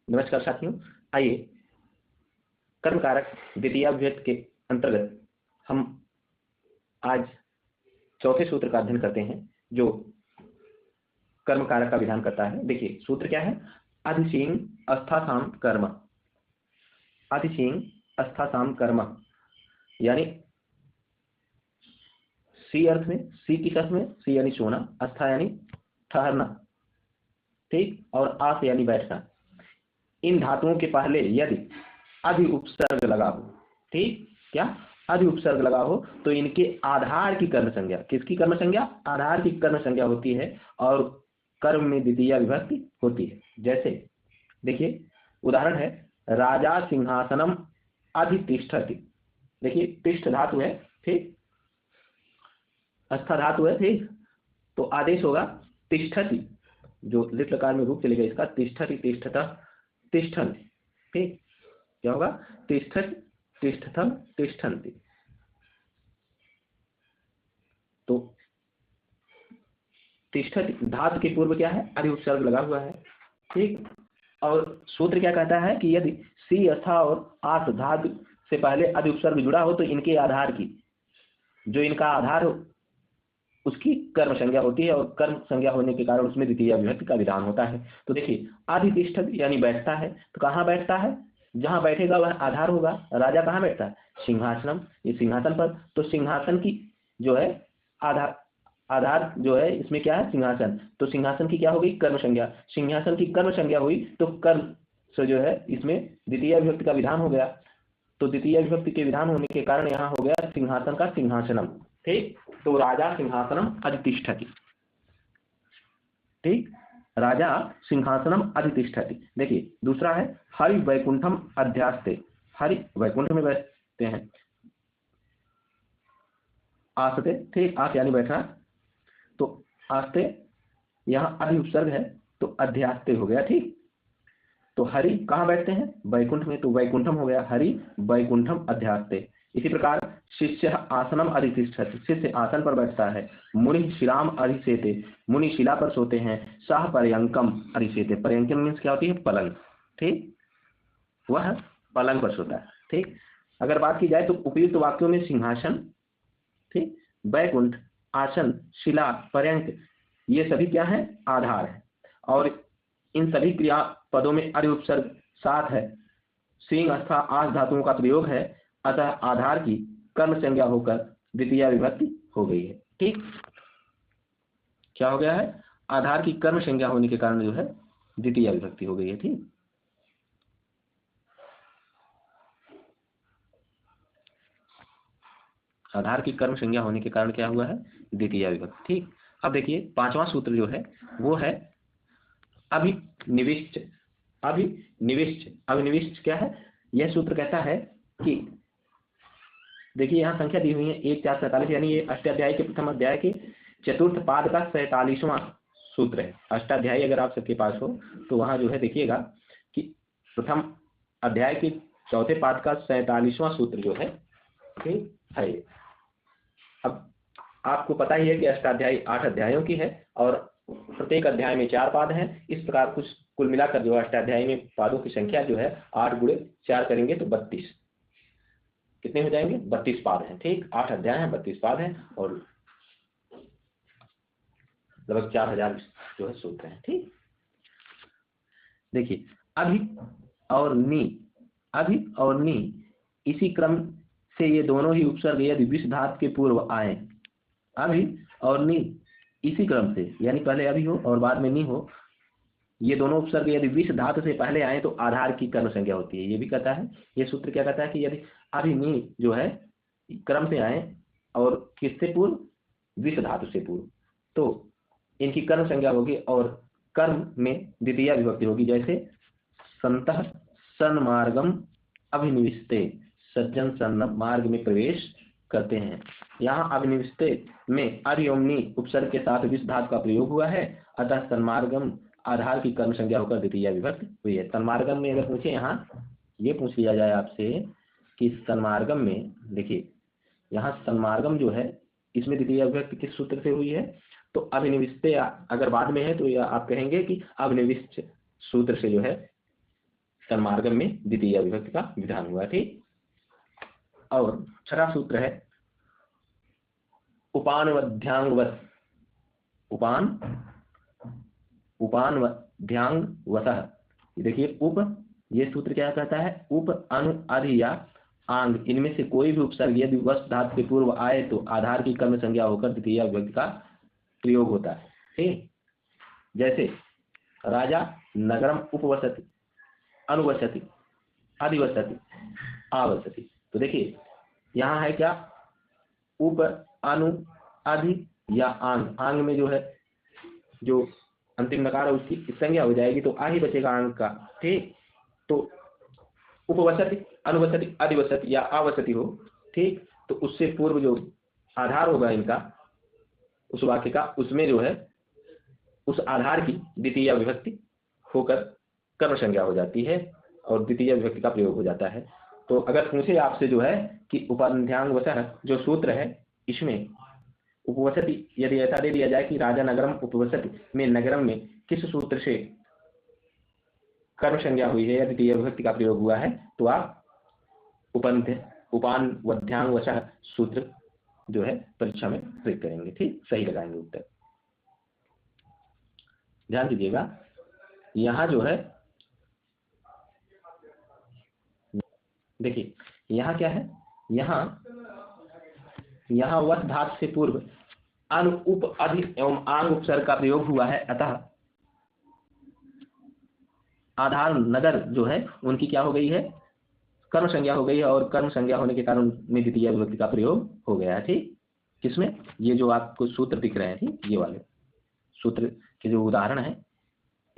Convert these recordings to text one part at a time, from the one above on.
नमस्कार साथियों, आइए कर्म कारक द्वितीय विभक्ति के अंतर्गत हम आज चौथे सूत्र का अध्ययन करते हैं जो कर्म कारक का विधान करता है। देखिए सूत्र क्या है, अधिशीं अस्थासाम कर्म। अधिशीं अस्थासाम कर्म यानी सी अर्थ में, सी किस अर्थ में, सी यानी सोना, अस्था यानी ठहरना, ठीक, और आस यानी बैठना। इन धातुओं के पहले यदि अधि उपसर्ग लगा हो, ठीक, क्या अधि उपसर्ग लगा हो तो इनके आधार की कर्म संज्ञा, किसकी कर्म संज्ञा, आधार की कर्म संज्ञा होती है और कर्म में द्वितीय विभक्ति होती है। जैसे देखिए उदाहरण है, राजा सिंहासनम अधितिष्ठति। देखिए तिष्ठ धातु है, ठीक, अस्था धातु है, ठीक, तो आदेश होगा तिष्ठति, जो लिट लकार में रूप चलेगा इसका, तिष्ठति तिष्ठतः तिष्ठन, ठीक, क्या होगा, तिष्ठति तिष्ठतम तिष्ठन्ति। तो तिष्ठति धातु के पूर्व क्या है, अधि उपसर्ग लगा हुआ है, ठीक, और सूत्र क्या कहता है कि यदि सी अस्था और आस धातु से पहले अधि उपसर्ग जुड़ा हो तो इनके आधार की, जो इनका आधार हो उसकी कर्म संज्ञा होती है और कर्म संज्ञा होने के कारण उसमें द्वितीय विभक्ति का विधान होता है। तो देखिए अधितिष्ठत यानी बैठता है, तो कहाँ बैठता है, जहां बैठेगा वह आधार होगा। राजा कहाँ बैठता है, सिंहासनम, ये सिंहासन पर, तो सिंहासन की जो है आधार जो है इसमें क्या है, सिंहासन, तो सिंहासन की क्या हो गई, कर्म संज्ञा, सिंहासन की कर्म संज्ञा हुई तो कर्म से जो है इसमें द्वितीय विभक्ति का विधान हो गया। तो द्वितीय विभक्ति के विधान होने के कारण यहाँ हो गया सिंहासन का सिंहासनम, ठीक, तो राजा सिंहासनम अधितिष्ठति, ठीक, राजा सिंहासनम अधितिष्ठति। देखिए दूसरा है हरि वैकुंठम अध्यास्ते। हरि वैकुंठ में बैठते हैं, आस्ते, ठीक, आस यानी बैठना, तो आस्ते यहाँ अधि उपसर्ग है तो अध्यास्ते हो गया, ठीक, तो हरि कहाँ बैठते हैं, वैकुंठ में, तो वैकुंठम हो गया, हरि वैकुंठम अध्यास्ते। इसी प्रकार शिष्य आसनम अधितिष्ठति, शिष्य आसन पर बैठता है। मुनि शिलाम अधिसेते, मुनि शिला पर सोते हैं। सह पर्यंकम अधिसेते, पर्यंकम मीन्स क्या होती है, पलंग, ठीक, वह पलंग पर सोता है, ठीक। अगर बात की जाए तो उपयुक्त वाक्यों में सिंहासन, ठीक, वैकुंठ, आसन, शिला, पर्यंक, ये सभी क्या है, आधार है, और इन सभी क्रिया पदों में अधि उपसर्ग साथ है। सिंह अस्था आस धातुओं का प्रयोग है, अतः आधार की कर्म संज्ञा होकर द्वितीय विभक्ति हो गई है, ठीक, क्या हो गया है, आधार की कर्म संज्ञा होने के कारण जो है द्वितीय विभक्ति हो गई है, ठीक। आधार की कर्म संज्ञा होने के कारण क्या हुआ है, द्वितीय विभक्ति, ठीक। अब देखिए पांचवा सूत्र जो है वो है अभिनिविष्ट। अभिनिविष्ट, अभिनिविष्ट क्या है, यह सूत्र कहता है कि देखिए यहाँ संख्या दी हुई है 1 4 47, यानी ये अष्टाध्यायी के प्रथम अध्याय के चतुर्थ पाद का 47वां सूत्र है। अष्टाध्यायी अगर आप सबके पास हो तो वहां जो है देखिएगा कि प्रथम अध्याय के चौथे पाद का 47वां सूत्र जो है, ठीक है। अब आपको पता ही है कि अष्टाध्यायी 8 अध्यायों की है और प्रत्येक अध्याय में 4 पाद हैं। इस प्रकार कुछ कुल मिलाकर जो अष्टाध्यायी में पादों की संख्या जो है 8 गुणे 4 करेंगे तो 32, कितने हो जाएंगे, 32 पाद हैं, ठीक, 8 अध्याय हैं, 32 पाद हैं और लगभग 4000 जो है सूत्र हैं, ठीक। देखिए अभि और नी, अभि और नी इसी क्रम से ये दोनों ही उपसर्ग यदि विष धातु के पूर्व आए, अभि और नी इसी क्रम से, यानी पहले अभि हो और बाद में नी हो, ये दोनों उपसर्ग यदि विष धातु से पहले आए तो आधार की कर्म संज्ञा होती है। ये भी कहता है, ये सूत्र क्या कहता है कि यदि अभि नी जो है क्रम से आए और किससे पूर्व, विष धातु से पूर्व, तो इनकी कर्म संज्ञा होगी और कर्म में द्वितीय विभक्ति होगी। जैसे संतः सन्मार्गम अभिनिविष्टे, सज्जन सन्मार्ग में प्रवेश करते हैं। यहाँ अभिनिविष्टे में अभियोमनी उपसर्ग के साथ विष धातु का प्रयोग हुआ है, अतः सन्मार्गम आधार की कर्म संज्ञा होकर द्वितीय विभक्ति हुई है। सन्मार्गम में अगर पूछे, यहाँ ये पूछ लिया जाए आपसे कि सन्मार्गम में, देखिए यहाँ सन्मार्गम जो है इसमें द्वितीय विभक्ति किस सूत्र से हुई है, तो अभिनिविष्टे अगर बाद में है तो आप कहेंगे कि अभिनिविष्ट सूत्र से जो है तन्मार्गम में द्वितीय विभक्ति का विधान हुआ। ठीक। और छठा सूत्र है उपानवध्यांगवत्। उपानवध्यांगवतः। देखिए उप, ये सूत्र क्या कहता है, उप, अनु, आदि या आंग, इनमें से कोई भी उपसर्ग यदि वस्तु धातु के पूर्व आए तो आधार की कर्म संज्ञा होकर द्वितीय विभक्ति का प्रयोग होता है। ठीक। जैसे राजा नगरम उपवसति, अनुवसति, अधिवसति, आवसति। तो देखिए यहाँ है क्या, उप, अनु, अधि या आंग। आंग में जो है जो अंतिम नकार है उसकी संज्ञा हो जाएगी तो आ ही बचेगा आंग का। ठीक। तो उपवसति, अनुवसति, अधिवसति या आवसति हो। ठीक। तो उससे पूर्व जो आधार होगा इनका उस वाक्य का, उसमें जो है उस आधार की द्वितीय विभक्ति होकर कर्म संज्ञा हो जाती है और द्वितीय विभक्ति का प्रयोग हो जाता है। तो अगर पूछे आपसे जो है कि उपाध्यांगवतः जो सूत्र है इसमें उपवसति यदि ऐसा दे दिया जाए कि राजा नगरम उपवसति में नगरम में किस सूत्र से कर्म संज्ञा हुई है या द्वितीय विभक्ति का प्रयोग हुआ है, तो आप उपानवध्यांगवतः सूत्र जो है परीक्षा में प्रयोग करेंगे। ठीक, सही लगाएंगे उत्तर। ध्यान दीजिएगा यहाँ जो है, देखिए यहाँ क्या है, यहाँ वस धातु से पूर्व अनु, उप, अधि एवं आंग उपसर्ग का प्रयोग हुआ है, अतः आधार नगर जो है उनकी क्या हो गई है, कर्म संज्ञा हो गई है और कर्म संज्ञा होने के कारण में द्वितीय विभक्ति का प्रयोग हो गया है। ठीक। किसमें, ये जो आपको सूत्र दिख रहे हैं, ठीक, ये वाले सूत्र के जो उदाहरण है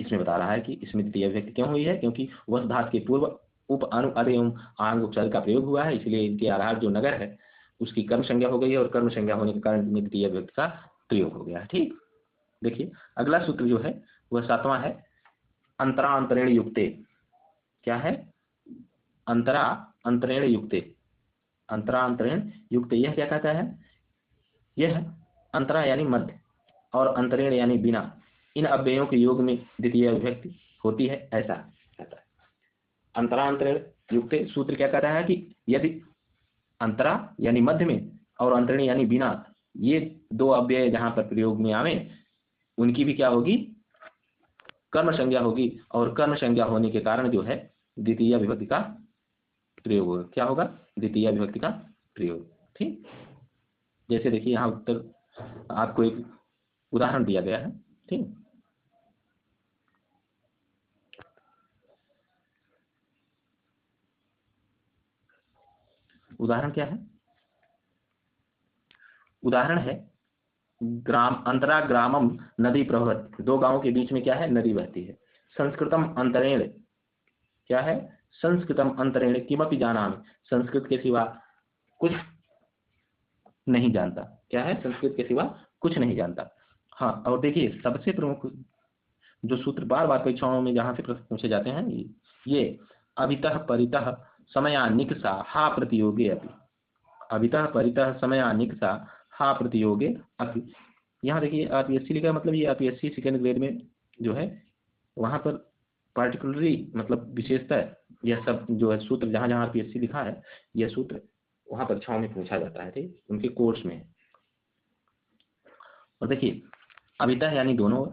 इसमें बता रहा है कि इसमें द्वितीय विभक्ति क्यों हुई है, क्योंकि वस धातु के पूर्व उप, अनु, अधि एवं आंग उपसर्ग का प्रयोग हुआ है, इसलिए इनके आधार जो नगर है उसकी कर्म संज्ञा हो गई है और कर्म संज्ञा होने के कारण द्वितीय विभक्ति का प्रयोग हो गया है। ठीक। देखिए अगला सूत्र जो है वह सातवां है अंतरांतरेण युक्ते। क्या है, अंतरा अंतरेण युक्ते। अंतरांतरेण युक्ते यह क्या कहता है, यह अंतरा यानी मध्य और अंतरेण यानी बिना, इन अव्ययों के योग में द्वितीय विभक्ति होती है, ऐसा कहता है। अंतरांतरेण युक्ते सूत्र क्या कहता है कि यदि अंतरा यानी मध्य में और अंतरेण यानी बिना, ये दो अव्यय जहां पर प्रयोग में आवे उनकी भी क्या होगी, कर्म संज्ञा होगी और कर्म संज्ञा होने के कारण जो है द्वितीय विभक्ति का प्रयोग होगा। क्या होगा, द्वितीय विभक्ति का प्रयोग। ठीक। जैसे देखिए यहाँ उत्तर आपको एक उदाहरण दिया गया है। ठीक। उदाहरण क्या है, उदाहरण है ग्राम अंतरा ग्रामम नदी प्रवहति। दो गांवों के बीच में क्या है, नदी बहती है। संस्कृतम अंतरेण, क्या है, संस्कृतम अंतरेण किमपि जानामि, संस्कृत के सिवा कुछ नहीं जानता। क्या है, संस्कृत के सिवा कुछ नहीं जानता। हाँ, और देखिए सबसे प्रमुख जो सूत्र बार बार परीक्षाओं में जहां से प्रश्न पूछे जाते हैं, ये अभितः परितः समयानिकषा हा प्रतियोगे अपि। अभितः परितः समयानिकषा हा प्रतियोगे अपि। यहाँ देखिए आरपीएससी लिखा, मतलब ये आरपीएससी सेकेंड ग्रेड में जो है वहां पर पार्टिकुलरली मतलब विशेषता यह सब जो है सूत्र जहां जहां आरपीएससी लिखा है यह सूत्र वहां परीक्षाओं में पूछा जाता है। ठीक, उनके कोर्स में। और देखिए अभितः यानी दोनों ओर,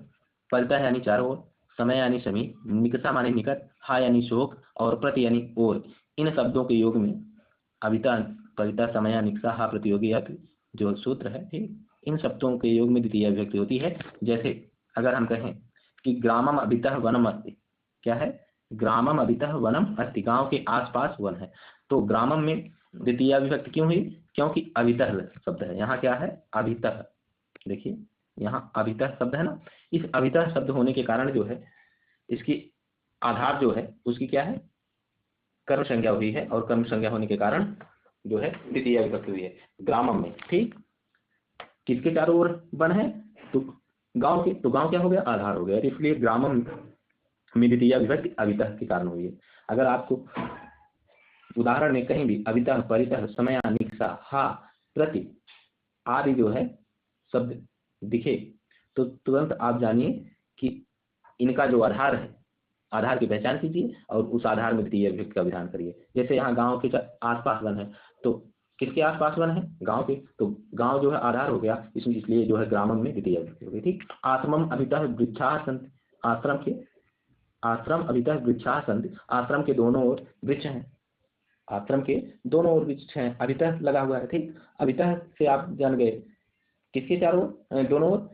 परितः यानी चारों ओर, समय यानी समीप, निकषा माने निकट, हा यानी शोक और प्रति यानी ओर, इन शब्दों के योग में अभितः परितः समय निकषा हा प्रतियोगी जो सूत्र है, ठीक, इन शब्दों के योग में द्वितीय विभक्ति होती है। जैसे अगर हम कहें कि ग्रामम अभितः वनम अस्ति, क्या है, ग्रामम अभितः वनम अस्ति, गांव के आसपास वन है। तो ग्रामम में द्वितीय विभक्ति क्यों हुई, क्योंकि अभितः शब्द है। यहाँ क्या है, अभितः। देखिए यहाँ अभितः शब्द है ना, इस अभितः शब्द होने के कारण जो है इसकी आधार जो है उसकी क्या है, कर्म संज्ञा हुई है और कर्म संज्ञा होने के कारण जो है द्वितीय विभक्ति हुई है ग्रामम में। ठीक, किसके चारों ओर वन है, तो गांव के, तो गांव क्या हो गया, आधार हो गया, इसलिए ग्रामम में द्वितीय विभक्ति अभितः के कारण हुई है। अगर आपको उदाहरण में कहीं भी अभितः परितः समयानिकषा हा प्रति आदि जो है शब्द दिखे तो तुरंत आप जानिए कि इनका जो आधार है आधार की पहचान कीजिए और उस आधार में द्वितीय विभक्ति का विधान करिए। जैसे यहाँ गांव के आसपास वन है, तो किसके आसपास वन है? गांव के, तो गांव जो है आधार हो गया, इसमें इसलिए जो है ग्रामम में द्वितीय विभक्ति हो गई। ठीक। आश्रमम अभितः वृक्षाः सन्ति, आश्रम अभितः वृक्षाः सन्ति, आश्रम के दोनों ओर वृक्ष हैं, आश्रम के दोनों ओर वृक्ष हैं, अभितः लगा हुआ है। ठीक। अभितः से आप जान गए किसके चारों दोनों ओर?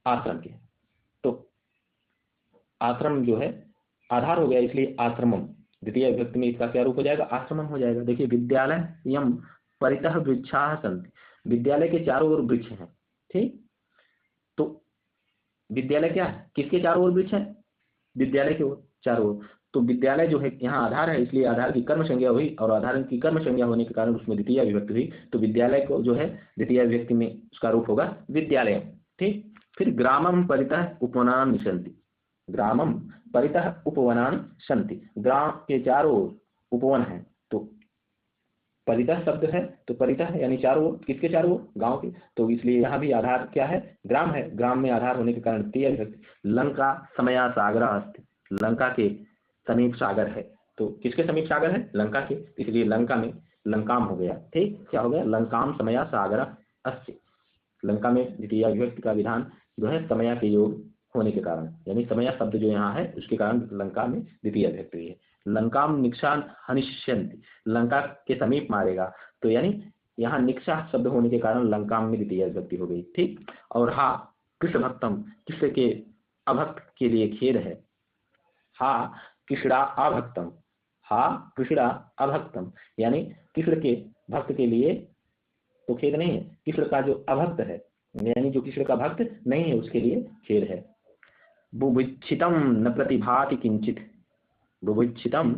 आश्रम के। तो आश्रम जो है आधार हो गया, इसलिए आश्रमम द्वितीय विभक्ति में इसका क्या रूप हो जाएगा? आश्रमम हो जाएगा। देखिए विद्यालय यम परितः वृक्षाः सन्ति, विद्यालय के चारों ओर वृक्ष हैं। ठीक। तो विद्यालय क्या है? किसके चारों ओर वृक्ष है? विद्यालय के चारों ओर। तो विद्यालय जो है यहाँ आधार है, इसलिए आधार की कर्म संज्ञा हुई और आधार की कर्म संज्ञा होने के कारण उसमें द्वितीय विभक्ति हुई। तो विद्यालय को जो है द्वितीय विभक्ति में उसका रूप होगा विद्यालय। ठीक। फिर ग्रामम परितः उपवनानि सन्ति, ग्रामम परितः उपवनानि सन्ति, ग्राम के चारों ओर उपवन है। तो परितः शब्द है, तो परितः यानी चारों ओर, किसके चारों ओर? गांव के। तो इसलिए यहाँ भी आधार क्या है? ग्राम है, ग्राम में आधार होने के कारण द्वितीय विभक्ति। लंका समया सागर अस्ति, लंका के समीप सागर है। तो किसके समीप सागर है? लंका के, इसलिए लंका में लंकाम हो गया। ठीक। क्या हो गया? लंकाम समया सागर अस्ति, लंका में द्वितीय विभक्ति का विधान जो है समया के योग होने के कारण, यानी समया शब्द जो यहाँ है उसके कारण लंका में द्वितीय विभक्ति है। लंकाम निक्षा हनिष्यन्ति, लंका के समीप मारेगा। तो यानी यहाँ निक्षा शब्द होने के कारण लंकाम में द्वितीय विभक्ति हो गई। ठीक। और हा कृष्ण भक्तम, कृष्ण के अभक्त के लिए खेद है। हा कृष्णा अभक्तम, हा कृष्णा अभक्तम, यानी कृष्ण के भक्त के लिए तो खेद नहीं है, कृष्ण का जो अभक्त है यानी जो कृष्ण का भक्त नहीं है उसके लिए खेद है। बुभुक्षितम न प्रतिभाति किंचित, बुभुक्षितम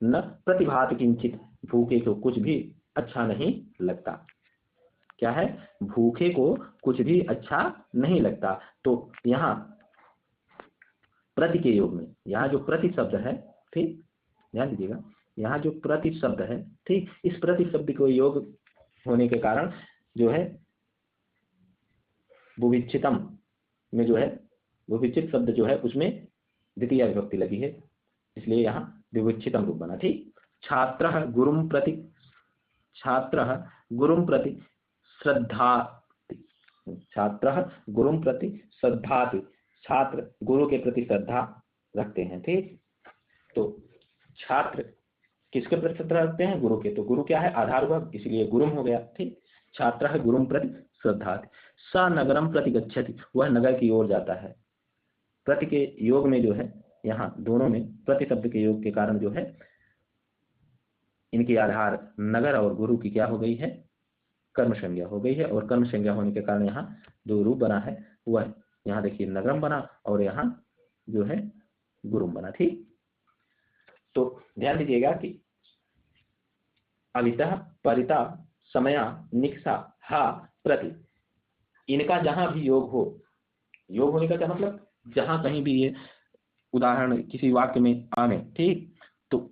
न प्रतिभाति किंचित, भूखे को कुछ भी अच्छा नहीं लगता। क्या है? भूखे को कुछ भी अच्छा नहीं लगता। तो यहाँ प्रति के योग में, यहाँ जो प्रति शब्द है, ठीक, ध्यान दीजिएगा, यहाँ जो प्रति शब्द है, ठीक, इस प्रति शब्द को योग होने के कारण जो है बुभुक्षितम में जो है बुभुक्षित शब्द जो है उसमें द्वितीय विभक्ति लगी है, इसलिए यहाँ विभुक्षितम रूप बना। ठीक। छात्रः गुरुं प्रति, छात्रः गुरुं प्रति श्रद्धाति, छात्रः गुरुं प्रति श्रद्धाति, छात्र गुरु के प्रति श्रद्धा रखते हैं। ठीक। तो छात्र किसके प्रति श्रद्धा रखते हैं? गुरु के। तो गुरु क्या है? आधार हुआ, इसलिए गुरुम हो गया। ठीक। छात्रः गुरुं प्रति श्रद्धाति, स नगरम प्रति गच्छति, वह नगर की ओर जाता है। प्रति के योग में जो है यहाँ दोनों में प्रति शब्द के योग के कारण जो है इनकी आधार नगर और गुरु की क्या हो गई है? कर्म संज्ञा हो गई है। और कर्म संज्ञा होने के कारण यहाँ जो रूप बना है वह यहाँ देखिए नगरम बना और यहाँ जो है गुरुम बना। ठीक। तो ध्यान दीजिएगा कि अभितः परिता समया निक्षा हा प्रति, इनका जहां भी योग हो, योग होने का क्या मतलब? जहां कहीं भी ये उदाहरण किसी वाक्य में आने, ठीक, तो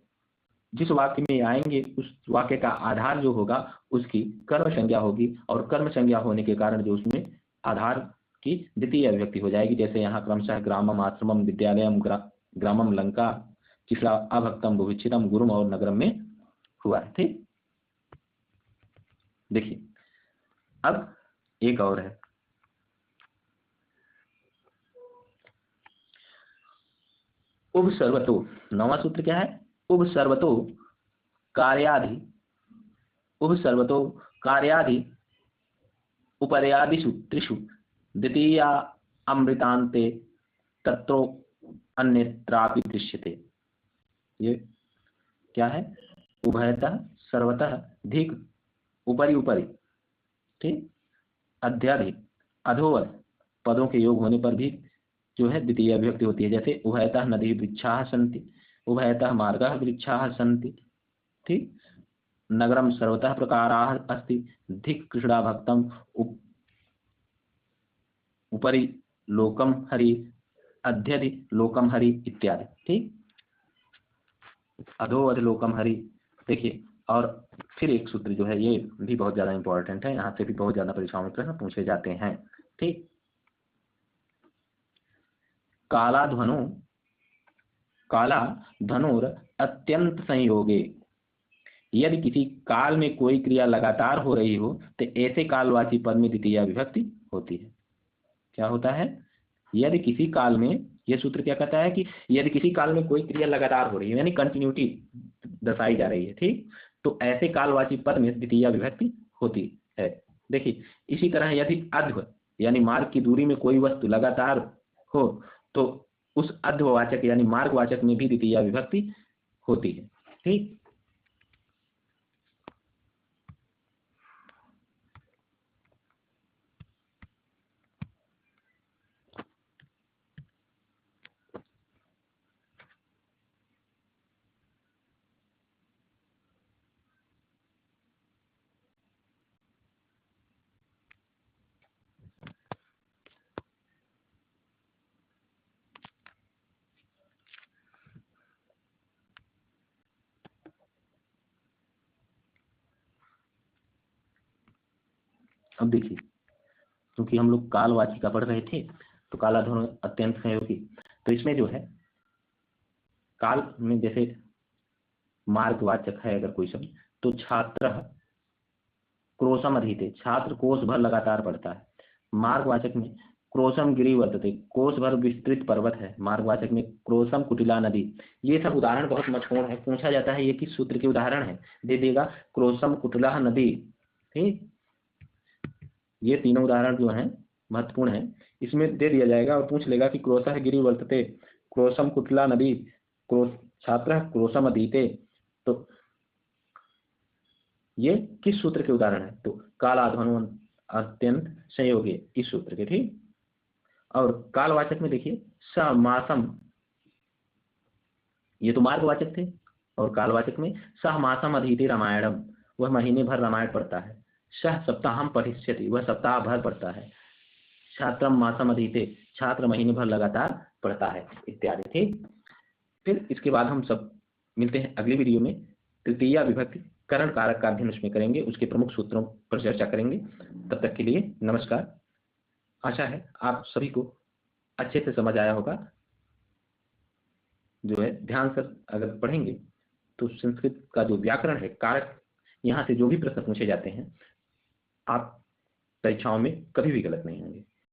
जिस वाक्य में आएंगे उस वाक्य का आधार जो होगा उसकी कर्म संज्ञा होगी और कर्म संज्ञा होने के कारण जो उसमें आधार की द्वितीय विभक्ति हो जाएगी। जैसे यहाँ क्रमशः ग्रामम, आश्रमम, विद्यालयम, ग्रामम, लंका, किसला, अभक्तम, बुभुक्षितम, गुरुम और नगरम में हुआ है। ठीक। देखिए अब एक और है, उपसर्वतो, नौवां सूत्र क्या है? उपसर्वतो कार्यादि, उपसर्वतो कार्यादि उपर्यादिषु त्रिषु द्वितीया अमृतान्ते तत्रो अन्यत्रापि दृश्यते। ये क्या है? उभयतः, सर्वतः, धिक, उपरि उपरि, ठीक, अध्याधिक, अधोवत पदों के योग होने पर भी जो है द्वितीय विभक्ति होती है। जैसे उभयतः नदी वृक्षाः सन्ति, उभयतः मार्गः वृक्षाः सन्ति, ठीक, नगरम सर्वतः प्रकाराः अस्ति, धिक् कृष्णा भक्तम, उपरि लोकम हरि, अध्यधि लोकम हरि इत्यादि। ठीक। अधोवध लोकम हरि। देखिए और फिर एक सूत्र जो है ये भी बहुत ज्यादा इंपॉर्टेंट है, यहाँ से भी बहुत ज्यादा परीक्षाओं में प्रश्न पूछे जाते हैं। ठीक। कालाध्वनो काला धनुर अत्यंत संयोगे। यदि किसी काल में कोई क्रिया लगातार हो रही हो तो ऐसे कालवाची पद में द्वितीया विभक्ति होती है। क्या होता है? यदि किसी काल में, यह सूत्र क्या कहता है कि यदि किसी काल में कोई क्रिया लगातार हो रही है यानी कंटिन्यूटी दर्शाई जा रही है, ठीक, तो ऐसे कालवाची पद में द्वितीया विभक्ति होती है। देखिए इसी तरह यदि अध्व यानी मार्ग की दूरी में कोई वस्तु लगातार हो तो उस अध्ववाचक यानी मार्गवाचक में भी द्वितीया विभक्ति होती है, ठीक। अब देखिए, क्योंकि हम लोग कालवाची का पढ़ रहे थे तो काला धनुर अत्यंत संयोगी, तो इसमें जो है काल में जैसे मार्गवाचक है अगर कोई शब्द तो छात्र क्रोशम अधीते, छात्र कोष भर लगातार पढ़ता है। मार्गवाचक में क्रोशम गिरि वर्तते, कोष भर विस्तृत पर्वत है। मार्गवाचक में क्रोशम कुटिला नदी। ये सब उदाहरण बहुत महत्वपूर्ण है, पूछा जाता है ये किस सूत्र के उदाहरण है, दे देगा क्रोशम कुटिला नदी, ठीक। ये तीनों उदाहरण जो हैं महत्वपूर्ण है, इसमें दे दिया जाएगा और पूछ लेगा कि क्रोशः गिरि वर्तते, क्रोशम कुटिला नदी, क्रोश छात्र क्रोशम अधीते, तो ये किस सूत्र के उदाहरण है, तो काला धनु अत्यंत संयोगी, इस सूत्र के, ठीक। और कालवाचक में देखिए समासम, ये तो मार्गवाचक थे, और कालवाचक में सहमासम अधीते रामायणम, वह महीने भर रामायण पढ़ता है। सह सप्ताहम पठिष्यति, वह सप्ताह भर पढ़ता है। छात्रम मासम अधीते, छात्र महीने भर लगातार पढ़ता है, इत्यादि, ठीक। फिर इसके बाद हम सब मिलते हैं अगली वीडियो में, तृतीया विभक्ति करण कारक का अध्ययन उसमें करेंगे, उसके प्रमुख सूत्रों पर चर्चा करेंगे। तब तक के लिए नमस्कार। आशा है आप सभी को अच्छे से समझ आया होगा। जो है ध्यान से अगर पढ़ेंगे तो संस्कृत का जो व्याकरण है, कारक, यहाँ से जो भी प्रश्न पूछे जाते हैं आप परीक्षाओं में कभी भी गलत नहीं होंगे।